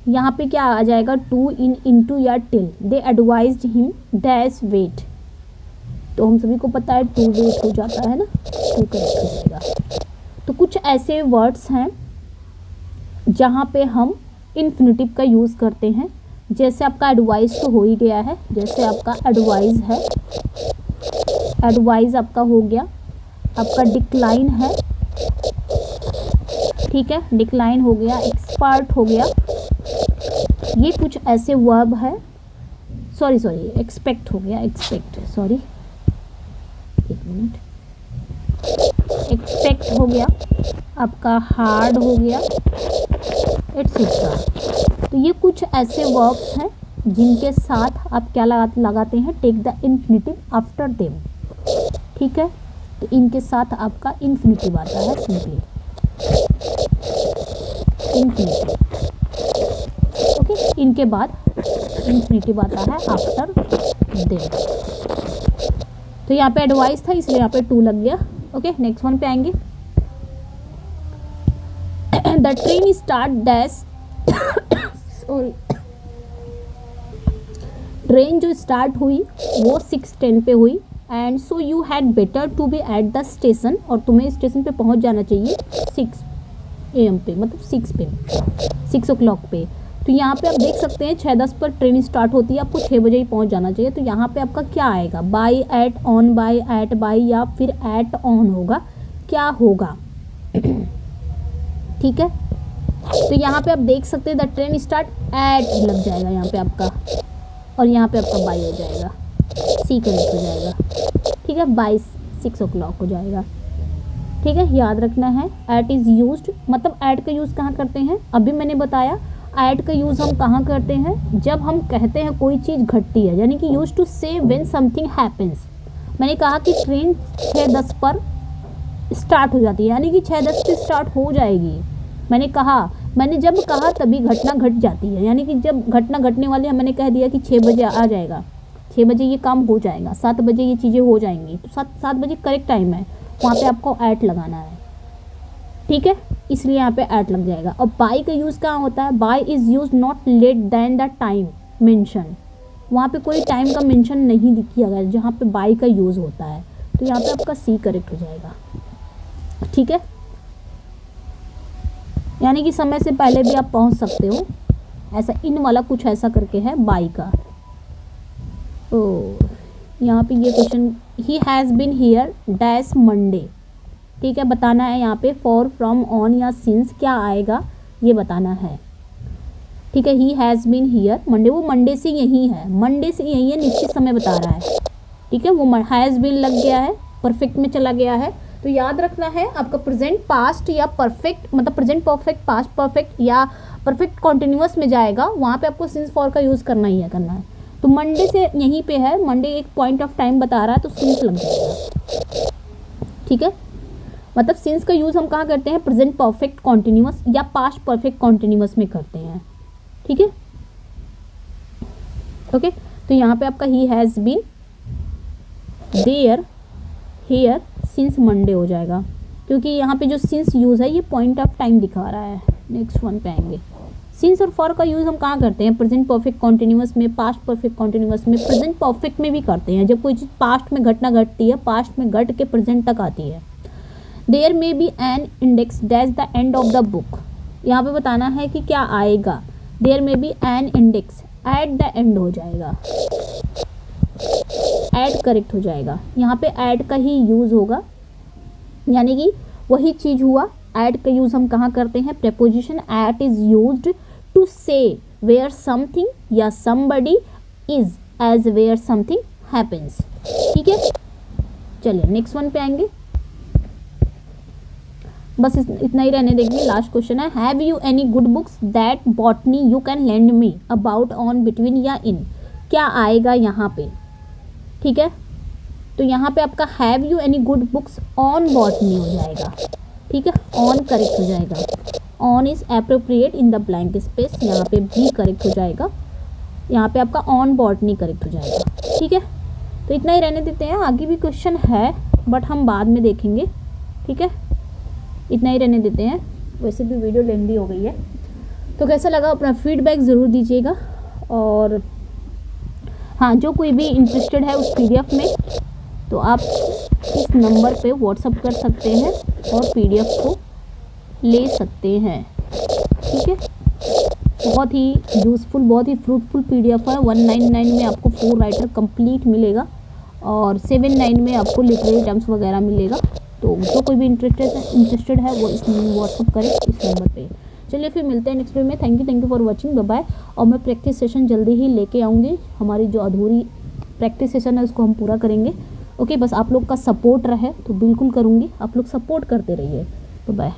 Speaker 1: यहाँ पे क्या आ जाएगा, टू इनटू या टिल, दे एडवाइज्ड हिम डैश वेट, तो हम सभी को पता है टू वेट हो जाता है ना, टू करेक्ट हो जाएगा। तो कुछ ऐसे वर्ड्स हैं जहाँ पे हम इन्फिनिटिव का यूज़ करते हैं, जैसे आपका एडवाइस तो हो ही गया है, जैसे आपका एडवाइज है, एडवाइज आपका हो गया, आपका डिक्लाइन है, ठीक है, डिक्लाइन हो गया, एक्सपर्ट हो गया, ये कुछ ऐसे वर्ब है, सॉरी एक्सपेक्ट हो गया, एक्सपेक्ट, सॉरी एक मिनट, एक्सपेक्ट हो गया, आपका हार्ड हो गया, एटसेट्रा। तो ये कुछ ऐसे वर्ब्स हैं जिनके साथ आप क्या लगाते हैं, take the infinitive after them. ठीक है, तो इनके साथ आपका इन्फिनिटिव आता है, सिंपली इन्फिनिटिव। ओके, इनके बाद इन्फिनिटिव आता है आफ्टर देम। तो यहाँ पे एडवाइस था इसलिए यहाँ पे टू लग गया। ओके, नेक्स्ट वन पे आएंगे, the train start dash, sorry, train जो स्टार्ट हुई वो 6:10 पे हुई, and so you had better to be at the station, और तुम्हें स्टेशन पे पहुंच जाना चाहिए 6 AM पे, मतलब 6 o'clock पे। तो यहाँ पे आप देख सकते हैं 6:10 पर ट्रेन स्टार्ट होती है, आपको 6 बजे ही पहुँच जाना चाहिए। तो यहाँ पे आपका क्या आएगा, by, at, on, by, at, by, या फिर एट, ऑन होगा, क्या होगा। ठीक है, तो यहाँ पे आप देख सकते हैं द ट्रेन स्टार्ट एट लग जाएगा यहाँ पे आपका, और यहाँ पे आपका बाई हो जाएगा, सी करेक्ट हो जाएगा। ठीक है, बाई 6 o'clock हो जाएगा। ठीक है, याद रखना है, एट इज़ यूज्ड, मतलब एट का यूज़ कहाँ करते हैं, अभी मैंने बताया एट का यूज़ हम कहाँ करते हैं, जब हम कहते हैं कोई चीज़ घटती है, यानी कि यूज टू से व्हेन समथिंग हैपेंस। मैंने कहा कि ट्रेन 6:10 पर स्टार्ट हो जाती है, यानी कि 6:10 पे स्टार्ट हो जाएगी। मैंने जब कहा तभी घटना घट जाती है, यानी कि जब घटना घटने वाली है, मैंने कह दिया कि 6 बजे आ जाएगा, 6 बजे ये काम हो जाएगा, 7 बजे ये चीज़ें हो जाएंगी, तो 7 बजे करेक्ट टाइम है, वहाँ पे आपको ऐट लगाना है। ठीक है, इसलिए यहाँ पे ऐट लग जाएगा। और बाई का यूज़ कहाँ होता है, by is use not late than the time mention, वहाँ पे कोई टाइम का मेंशन नहीं किया गया जहाँ पे बाई का यूज़ होता है, तो यहाँ पे आपका सी करेक्ट हो जाएगा। ठीक है, यानी कि समय से पहले भी आप पहुंच सकते हो, ऐसा इन वाला कुछ ऐसा करके है बाई का। तो यहाँ पे ये question, he has been here dash Monday, ठीक है, बताना है यहाँ पे फॉर, फ्रॉम, ऑन या सिंस क्या आएगा ये बताना है। ठीक है, he has been here Monday, वो मंडे से यही है, मंडे से यही है, निश्चित समय बता रहा है। ठीक है, वो हैज़ बीन लग गया है, परफेक्ट में चला गया है। तो याद रखना है आपका प्रेजेंट पास्ट या परफेक्ट, मतलब प्रेजेंट परफेक्ट, पास्ट परफेक्ट या परफेक्ट कॉन्टिन्यूअस में जाएगा, वहाँ पे आपको सिंस फॉर का यूज़ करना ही है। तो मंडे से यहीं पे है, मंडे एक पॉइंट ऑफ टाइम बता रहा है, तो सिंस लग जाएगा। ठीक है, मतलब सिंस का यूज़ हम कहाँ करते हैं, प्रेजेंट परफेक्ट कॉन्टिन्यूअस या पास्ट परफेक्ट कॉन्टिन्यूअस में करते हैं। ठीक है, ओके, तो यहाँ पे आपका he has been there here since Monday हो जाएगा। क्योंकि यहाँ पे जो सिंस यूज़ है ये पॉइंट ऑफ टाइम दिखा रहा है। नेक्स्ट वन पे आएंगे। सिंस और फॉर का यूज़ हम कहाँ करते हैं? प्रेजेंट परफेक्ट कॉन्टिन्यूअस में, पास्ट परफेक्ट कॉन्टिन्यूअस में, प्रेजेंट परफेक्ट में भी करते हैं। जब कोई चीज़ पास्ट में घटना घटती है, पास्ट में घट के प्रेजेंट तक आती है। देयर में be an index dash the end of the book. यहाँ पे बताना है कि क्या आएगा। देयर में be an index at the end हो जाएगा, ऐड करेक्ट हो जाएगा। यहाँ पे ऐड का ही यूज़ होगा, यानी कि वही चीज़ हुआ। ऐड का यूज़ हम कहाँ करते हैं? Preposition at is used to say where something या somebody is as where something happens. ठीक है, चलिए नेक्स्ट वन पे आएंगे। बस इतना ही रहने देंगे। लास्ट क्वेश्चन है, have you any good books that botany you can lend me about on between या इन। क्या आएगा यहाँ पे? ठीक है, तो यहाँ पे आपका have you any good books on botany हो जाएगा। ठीक है, ऑन करेक्ट हो जाएगा। On is appropriate in the blank space, यहाँ पे भी करेक्ट हो जाएगा। यहाँ पे आपका ऑन बॉटनी करेक्ट हो जाएगा। ठीक है, तो इतना ही रहने देते हैं। आगे भी क्वेश्चन है बट हम बाद में देखेंगे। ठीक है, इतना ही रहने देते हैं। वैसे भी वीडियो लेंदी हो गई है। तो कैसा लगा अपना फीडबैक ज़रूर दीजिएगा। और हाँ, जो कोई भी इंटरेस्टेड है उस पीडीएफ में, तो आप इस नंबर पे व्हाट्सअप कर सकते हैं और पीडीएफ को ले सकते हैं। ठीक है, बहुत ही यूज़फुल, बहुत ही फ्रूटफुल पीडीएफ है। 199 में आपको 4 राइटर कंप्लीट मिलेगा और 79 में आपको लिटरेरी टर्म्स वगैरह मिलेगा। तो जो कोई भी इंटरेस्टेड है वो इस व्हाट्सअप करें इस नंबर पे। चलिए फिर मिलते हैं नेक्स्ट वीडियो में। Thank you for watching, bye bye. और मैं प्रैक्टिस सेशन जल्दी ही लेके आऊँगी। हमारी जो अधूरी प्रैक्टिस सेशन है उसको हम पूरा करेंगे। ओके, बस आप लोग का सपोर्ट रहे तो बिल्कुल करूँगी। आप लोग सपोर्ट करते रहिए। बाय।